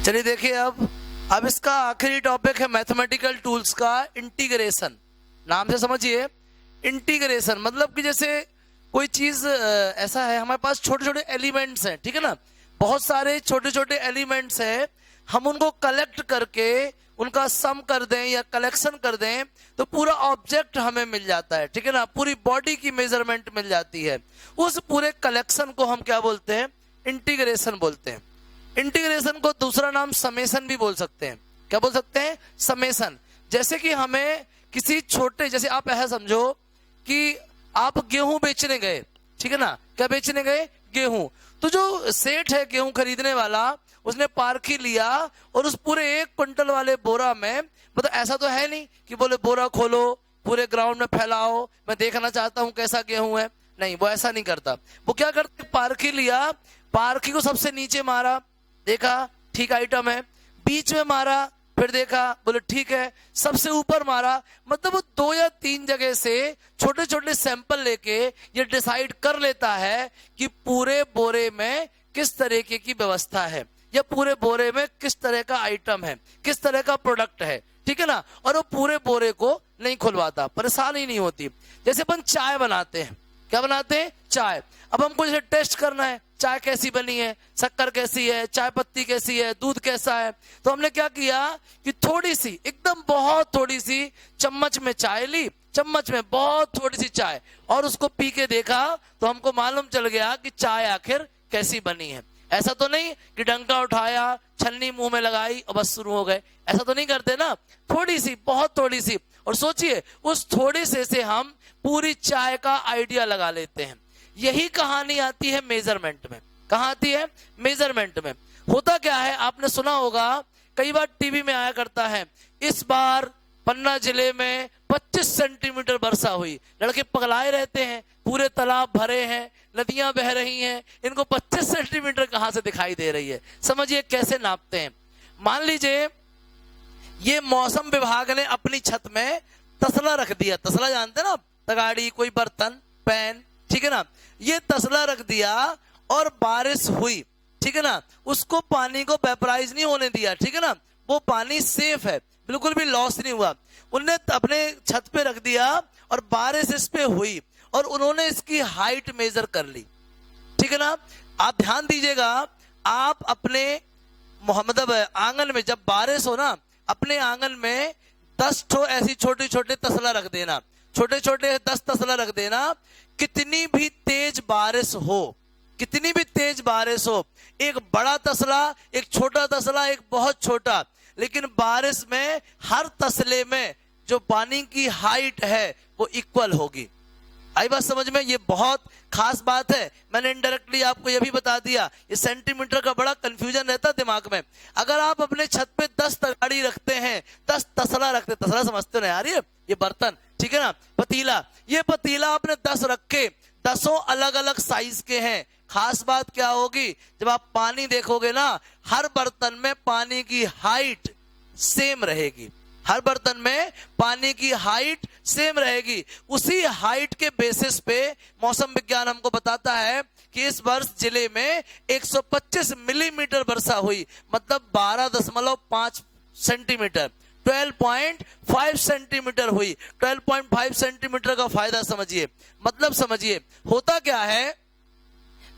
चलिए देखिए, अब इसका आखिरी टॉपिक है मैथमेटिकल टूल्स का इंटीग्रेशन। नाम से समझिए, इंटीग्रेशन मतलब कि जैसे कोई चीज ऐसा है, हमारे पास छोटे छोटे एलिमेंट्स हैं, ठीक है ना, बहुत सारे छोटे छोटे एलिमेंट्स हैं, हम उनको कलेक्ट करके उनका सम कर दें या कलेक्शन कर दें तो पूरा ऑब्जेक्ट हमें मिल जाता है, ठीक है ना, पूरी बॉडी की मेजरमेंट मिल जाती है। उस पूरे कलेक्शन को हम क्या बोलते हैं? इंटीग्रेशन बोलते हैं। इंटीग्रेशन को दूसरा नाम समेशन भी बोल सकते हैं। क्या बोल सकते हैं? समेशन। जैसे कि हमें किसी छोटे, जैसे आप ऐसा समझो कि आप गेहूं बेचने गए, ठीक है ना, क्या बेचने गए? गेहूं। तो जो सेठ है गेहूं खरीदने वाला, उसने पारखी लिया और उस पूरे 1 क्विंटल वाले बोरा में, मतलब ऐसा तो है नहीं कि बोले बोरा खोलो पूरे ग्राउंड में फैलाओ, मैं देखना चाहता हूं कैसा गेहूं है, नहीं, वो ऐसा नहीं करता। वो क्या करते? पारखी लिया, पारखी को सबसे नीचे मारा, देखा ठीक आइटम है, बीच में मारा, फिर देखा बोले ठीक है, सबसे ऊपर मारा। मतलब वो 2 या 3 जगह से छोटे छोटे सैंपल लेके ये डिसाइड कर लेता है कि पूरे बोरे में किस तरीके की व्यवस्था है या पूरे बोरे में किस तरह का आइटम है, किस तरह का प्रोडक्ट है, ठीक है ना। और वो पूरे बोरे को नहीं खुलवाता, परेशानी नहीं होती। जैसे अपन चाय बनाते हैं, क्या बनाते हैं? चाय। अब हमको जैसे टेस्ट करना है, चाय कैसी बनी है, शक्कर कैसी है, चाय पत्ती कैसी है, दूध कैसा है, तो हमने क्या किया कि थोड़ी सी, एकदम बहुत थोड़ी सी चम्मच में चाय ली, चम्मच में बहुत थोड़ी सी चाय, और उसको पी के देखा तो हमको मालूम चल गया कि चाय आखिर कैसी बनी है। ऐसा तो नहीं कि डंका उठाया, छलनी मुंह में लगाई और बस शुरू हो गए, ऐसा तो नहीं करते ना। थोड़ी सी, बहुत थोड़ी सी, और सोचिए उस थोड़े से हम पूरी चाय का आइडिया लगा लेते हैं। यही कहानी आती है मेजरमेंट में। कहाँ आती है? मेजरमेंट में। होता क्या है, आपने सुना होगा, कई बार टीवी में आया करता है, इस बार पन्ना जिले में 25 सेंटीमीटर वर्षा हुई। लड़के पगलाए रहते हैं, पूरे तालाब भरे हैं, नदियां बह रही हैं, इनको 25 सेंटीमीटर कहां से दिखाई दे रही है? समझिए कैसे नापते हैं। मान लीजिए ये मौसम विभाग ने अपनी छत में तसला रख दिया। तसला जानते ना, तगाड़ी, कोई बर्तन, पैन, ठीक है ना, ये तसला रख दिया और बारिश हुई, ठीक है ना, उसको पानी को वेपराइज नहीं होने दिया, ठीक है ना, वो पानी सेफ है, बिल्कुल भी लॉस नहीं हुआ। उनने अपने छत पे रख दिया और बारिश इस पे हुई और उन्होंने इसकी हाइट मेजर कर ली, ठीक है ना। आप ध्यान दीजिएगा, आप अपने मतलब आंगन में जब बारिश हो ना, अपने आंगन में 10 ठो ऐसी छोटे छोटे तसला रख देना, छोटे छोटे 10 तसला रख देना। कितनी भी तेज बारिश हो, कितनी भी तेज बारिश हो, एक बड़ा तसला, एक छोटा तसला, एक बहुत छोटा, लेकिन बारिश में हर तसले में जो पानी की हाइट है वो इक्वल होगी। आई बात समझ में? ये बहुत खास बात है। मैंने इनडायरेक्टली आपको ये भी बता दिया। ये सेंटीमीटर का बड़ा कंफ्यूजन रहता है दिमाग में। अगर आप अपने छत पे 10 तगाड़ी रखते हैं, 10 तसला रखते, तसला समझते हो ना यार, ये बर्तन, ठीक है ना, पतीला, ये पतीला आपने 10 रखे, 10 अलग अलग साइज के हैं। खास बात क्या होगी, जब आप पानी देखोगे ना, हर बर्तन में पानी की हाइट सेम रहेगी, हर बर्तन में पानी की हाइट सेम रहेगी। उसी हाइट के बेसिस पे मौसम विज्ञान हमको बताता है कि इस वर्ष जिले में 125 मिलीमीटर वर्षा हुई, मतलब 12.5 सेंटीमीटर, 12.5 सेंटीमीटर हुई। 12.5 सेंटीमीटर का फायदा समझिए, मतलब समझिए होता क्या है।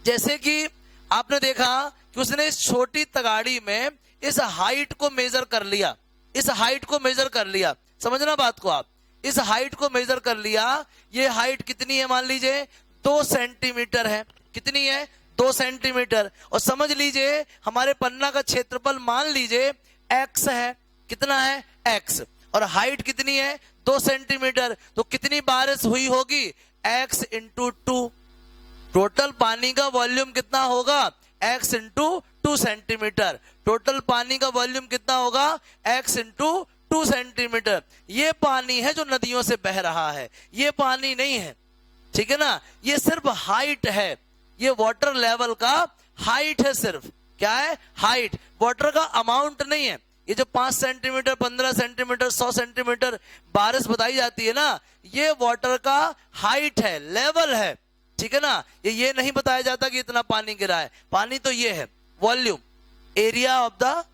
जैसे कि आपने देखा कि उसने इस छोटी तगाड़ी में इस हाइट को मेजर कर लिया, इस हाइट को मेजर कर लिया, समझना बात को आप, इस हाइट को मेजर कर लिया। ये हाइट कितनी है? मान लीजिए 2 सेंटीमीटर है। कितनी है? 2 सेंटीमीटर। और समझ लीजिए हमारे पन्ना का क्षेत्रफल मान लीजिए x है। कितना है? x। और हाइट कितनी है? 2 सेंटीमीटर। तो कितनी बारिश हुई होगी? x into 2। टोटल पानी का वॉल्यूम कितना होगा? x into 2 centimetre. टोटल पानी का वॉल्यूम कितना होगा? x into 2 centimetre. ये पानी है जो नदियों से बह रहा है, ये पानी नहीं है, ठीक है ना, ये सिर्फ हाइट है, ये वाटर लेवल का हाइट है सिर्फ। क्या है? हाइट। वाटर का अमाउंट नहीं है। ये जो 5 सेंटीमीटर, 15 सेंटीमीटर, 100 सेंटीमीटर बारिश बताई जाती है ना, ये वाटर का हाइट है, लेवल है, ठीक है ना। ये नहीं बताया जाता कि इतना पानी गिरा है। पानी तो ये है volume, area of the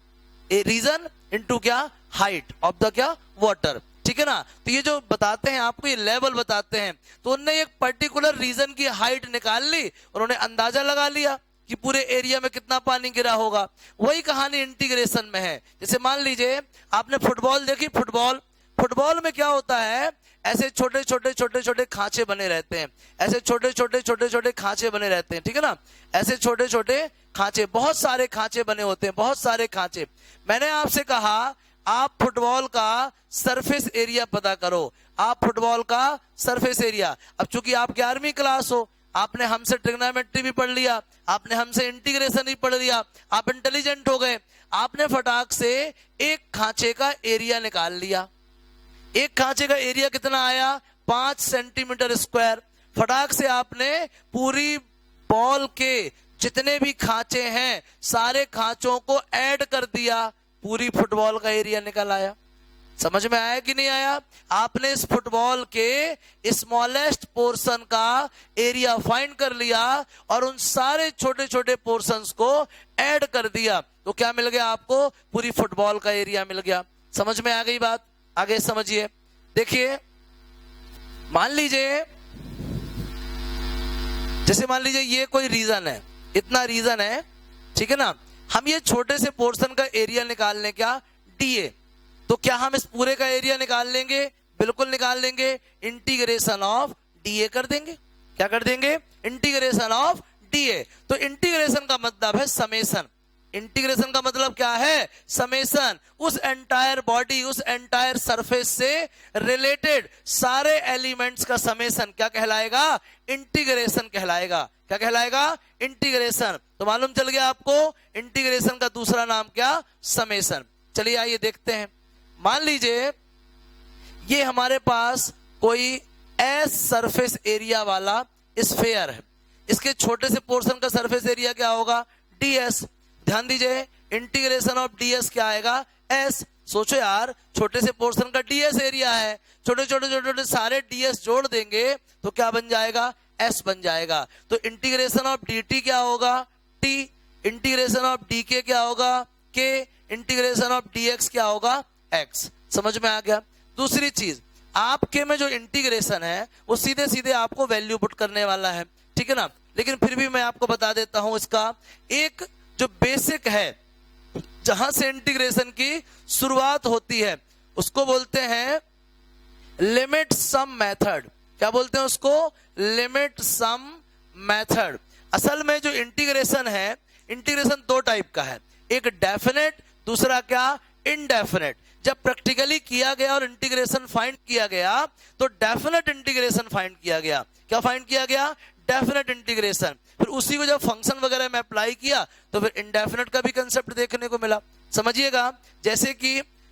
a region into क्या, हाइट ऑफ द क्या, वाटर, ठीक है ना। तो ये जो बताते हैं आपको, ये लेवल बताते हैं, तो उन्होंने एक पर्टिकुलर रीजन की हाइट निकाल ली, उन्होंने अंदाजा लगा लिया कि पूरे एरिया में कितना पानी गिरा होगा। वही कहानी इंटीग्रेशन में है। जैसे मान लीजिए आपने फुटबॉल देखी, फुटबॉल में क्या होता है, ऐसे छोटे छोटे खांचे बने रहते हैं, ऐसे छोटे छोटे खांचे बने रहते हैं, ठीक है ना। ऐसे छोटे छोटे खांचे, बहुत सारे खांचे बने होते हैं, बहुत सारे खांचे। मैंने आपसे कहा आप फुटबॉल का सरफेस एरिया पता करो, आप फुटबॉल का सरफेस एरिया। अब चूंकि आप 11वीं क्लास हो, आपने हमसे ट्रिग्नोमेट्री भी पढ़ लिया, आपने हमसे इंटीग्रेशन भी पढ़ लिया, आप इंटेलिजेंट हो गए। आपने फटाक से एक खांचे का एरिया निकाल लिया। एक खांचे का एरिया कितना आया, 5 सेंटीमीटर स्क्वायर। फटाक से आपने पूरी बॉल के जितने भी खांचे हैं सारे खांचों को ऐड कर दिया, पूरी फुटबॉल का एरिया निकल आया। समझ में आया कि नहीं आया? आपने इस फुटबॉल के स्मॉलेस्ट पोर्शन का एरिया फाइंड कर लिया और उन सारे छोटे छोटे पोर्शंस को ऐड कर दिया, तो क्या मिल गया आपको, पूरी फुटबॉल का एरिया मिल गया। समझ में आ गई बात? आगे समझिए, देखिए मान लीजिए, जैसे मान लीजिए ये कोई रीजन है, इतना रीजन है, ठीक है ना। हम ये छोटे से पोर्शन का एरिया निकाल लें, क्या, डीए। तो क्या हम इस पूरे का एरिया निकाल लेंगे? बिल्कुल निकाल लेंगे। इंटीग्रेशन ऑफ डीए कर देंगे। क्या कर देंगे? Integration of DA. तो इंटीग्रेशन का मतलब है समेशन। इंटीग्रेशन का मतलब क्या है? समेशन। उस एंटायर बॉडी, उस एंटायर सरफेस से रिलेटेड सारे एलिमेंट्स का समेशन क्या कहलाएगा? इंटीग्रेशन कहलाएगा। क्या कहलाएगा? इंटीग्रेशन। तो मालूम चल गया आपको, इंटीग्रेशन का दूसरा नाम क्या? समेशन। चलिए आइए देखते हैं। मान लीजिए ये हमारे पास कोई एस सरफेस एरिया वाला स्फीयर है, इसके छोटे से पोर्शन का सरफेस एरिया क्या होगा? डीएस। ध्यान दीजिए, इंटीग्रेशन ऑफ डीएस क्या आएगा? एस। सोचो यार, छोटे से पोर्शन का डीएस एरिया है, छोटे छोटे सारे डीएस जोड़ देंगे तो क्या बन जाएगा? एस बन जाएगा। तो इंटीग्रेशन ऑफ डीटी क्या होगा? टी। इंटीग्रेशन ऑफ डीके क्या होगा? के। इंटीग्रेशन ऑफ डीएक्स क्या होगा? एक्स। समझ में आ गया? दूसरी चीज, आपके में जो इंटीग्रेशन है वो सीधे सीधे आपको वैल्यू पुट करने वाला है, ठीक है ना। लेकिन फिर भी मैं आपको बता देता हूं, इसका एक जो बेसिक है जहां से इंटीग्रेशन की शुरुआत होती है उसको बोलते हैं लिमिट सम मेथड। क्या बोलते हैं उसको? Limit sum method. असल में जो इंटीग्रेशन है, इंटीग्रेशन दो टाइप का है, एक डेफिनेट, दूसरा क्या? इनडेफिनेट। जब प्रैक्टिकली किया गया और इंटीग्रेशन फाइंड किया गया तो डेफिनेट इंटीग्रेशन फाइंड किया गया। क्या फाइंड किया गया? Definite integration. फिर उसी को जब फंक्शन वगैरह में अप्लाई किया तो फिर इनडेफिनेट का भी कंसेप्ट देखने को मिला। समझिएगा, जैसे कि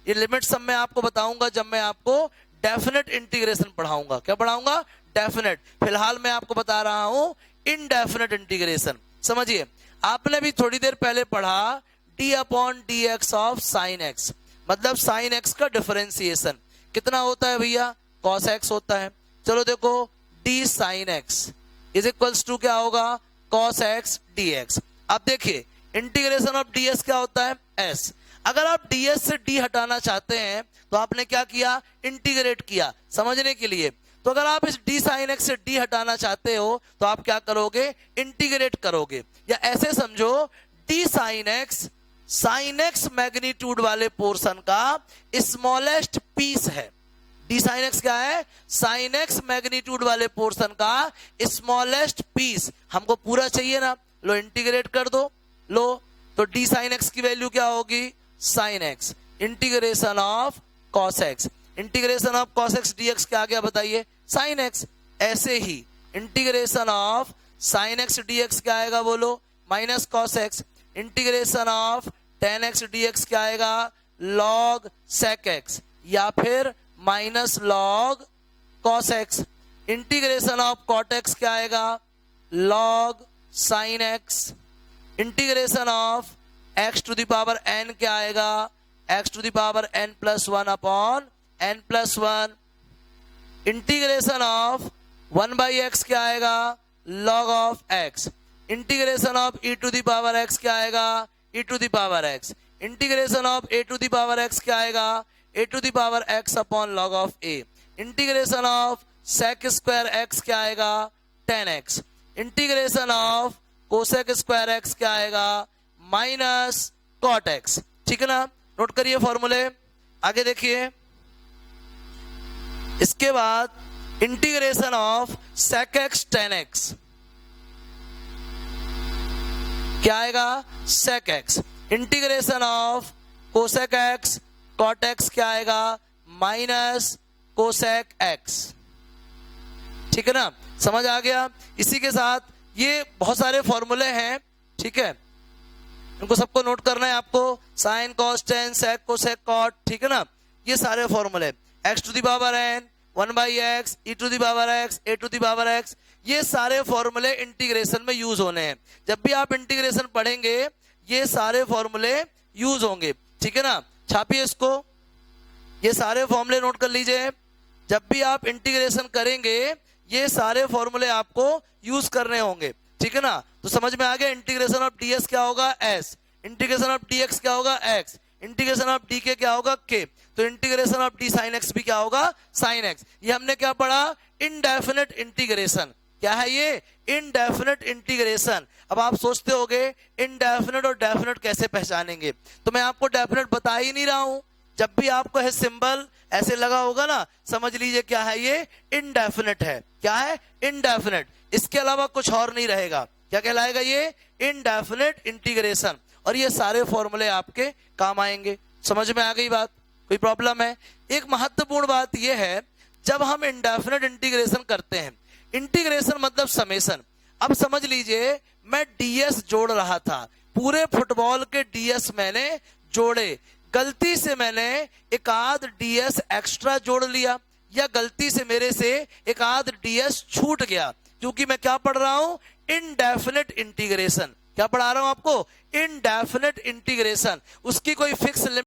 ये लिमिट सम मैं आपको बताऊंगा जब मैं आपको डेफिनेट इंटीग्रेशन पढ़ाऊंगा। क्या पढ़ाऊंगा? डेफिनेट। फिलहाल मैं आपको बता रहा हूं इनडेफिनेट इंटीग्रेशन। समझिए, आपने भी थोड़ी देर पहले पढ़ा D upon D x of sine x, मतलब साइन एक्स का डिफरेंशिएशन कितना होता है भैया? कॉस एक्स होता है। चलो देखो, d sine x is equals to क्या होगा? Cos x d x. अब देखिए इंटीग्रेशन ऑफ डी एस क्या होता है? एस। अगर आप डी एस से डी हटाना चाहते हैं तो आपने क्या किया? इंटीग्रेट किया, समझने के लिए। तो अगर आप इस डी साइन एक्स से डी हटाना चाहते हो तो आप क्या करोगे? इंटीग्रेट करोगे। या ऐसे समझो, डी साइन एक्स मैग्नीट्यूड वाले पोर्शन का स्मॉलेस्ट पीस है। डी साइन एक्स क्या है? साइन एक्स मैग्नीट्यूड वाले पोर्शन का स्मॉलेस्ट पीस। हमको पूरा चाहिए ना, लो इंटीग्रेट कर दो। लो, तो डी साइन एक्स की वैल्यू क्या होगी? Sine x integration of cos x. Integration of cos x d x क्या आ गया बताइए? Sine x. ऐसे ही integration of sine x d x क्या आएगा बोलो? Minus cos x. Integration of tan x d x क्या आएगा? लॉग सेक एक्स या फिर minus log cos x. Integration of cot x क्या आएगा? Log sine x. Integration of x to the power n क्या आएगा? X to the power n plus one upon n plus one. Integration of one by x क्या आएगा? Log of x. Integration of e to the power x क्या आएगा? E to the power x. Integration of a to the power x क्या आएगा, a to the power x upon log of a. Integration of sec square x क्या आएगा, 10x। Integration of cosec square x क्या आएगा, minus cot x. ठीक है ना, note करिए फॉर्मूले, आगे देखिए। इसके बाद integration of sec x 10x क्या आएगा, sec x. Integration of cosec x cot x क्या आएगा, माइनस कोसेक एक्स। ठीक है ना, समझ आ गया। इसी के साथ ये बहुत सारे फॉर्मूले हैं, ठीक है, इनको सबको नोट करना है आपको। Sine cos tan sec cosec cot, ठीक है ना, ये सारे फॉर्मूले। X to the power n 1/x e to the power x a to the power x, ये सारे फॉर्मूले इंटीग्रेशन में यूज होने हैं। जब भी आप इंटीग्रेशन पढ़ेंगे ये सारे फॉर्मूले यूज होंगे। ठीक है ना, छापिए इसको, ये सारे फॉर्मूले नोट कर लीजिए। जब भी आप इंटीग्रेशन करेंगे ये सारे फॉर्मूले आपको यूज करने होंगे। ठीक है ना, तो समझ में आ गया। इंटीग्रेशन ऑफ ds क्या होगा, s। इंटीग्रेशन ऑफ dx क्या होगा, x। इंटीग्रेशन ऑफ dk क्या होगा, k। तो integration of d sin x भी क्या होगा, sin x। ये हमने क्या पढ़ा, इनडेफिनेट इंटीग्रेशन। क्या है ये, इनडेफिनेट इंटीग्रेशन। अब आप सोचते होगे इनडेफिनेट और डेफिनेट कैसे पहचानेंगे, तो मैं आपको डेफिनेट बता ही नहीं रहा हूं। जब भी आपको है सिंबल ऐसे लगा होगा ना, समझ लीजिए क्या है ये, इनडेफिनेट है। क्या है, इनडेफिनेट, इसके अलावा कुछ और नहीं रहेगा। क्या कहलाएगा ये, इनडेफिनेट इंटीग्रेशन। और ये सारे फॉर्मूले आपके काम आएंगे। समझ में आ गई बात, कोई प्रॉब्लम है। एक महत्वपूर्ण बात यह है, जब हम इनडेफिनेट इंटीग्रेशन करते हैं, इंटीग्रेशन मतलब समेशन। अब समझ लीजिए मैं डीएस जोड़ रहा था, पूरे फुटबॉल के डीएस मैंने जोड़े, गलती से मैंने एक आध डीएस एक्स्ट्रा जोड़ लिया, या गलती से मेरे से एक आध डीएस छूट गया, क्योंकि मैं क्या पढ़ रहा हूं, इनडेफिनेट इंटीग्रेशन। क्या पढ़ा रहा हूं आपको, इनडेफिनेट इंटीग्रेशन। उसकी कोई फिक्स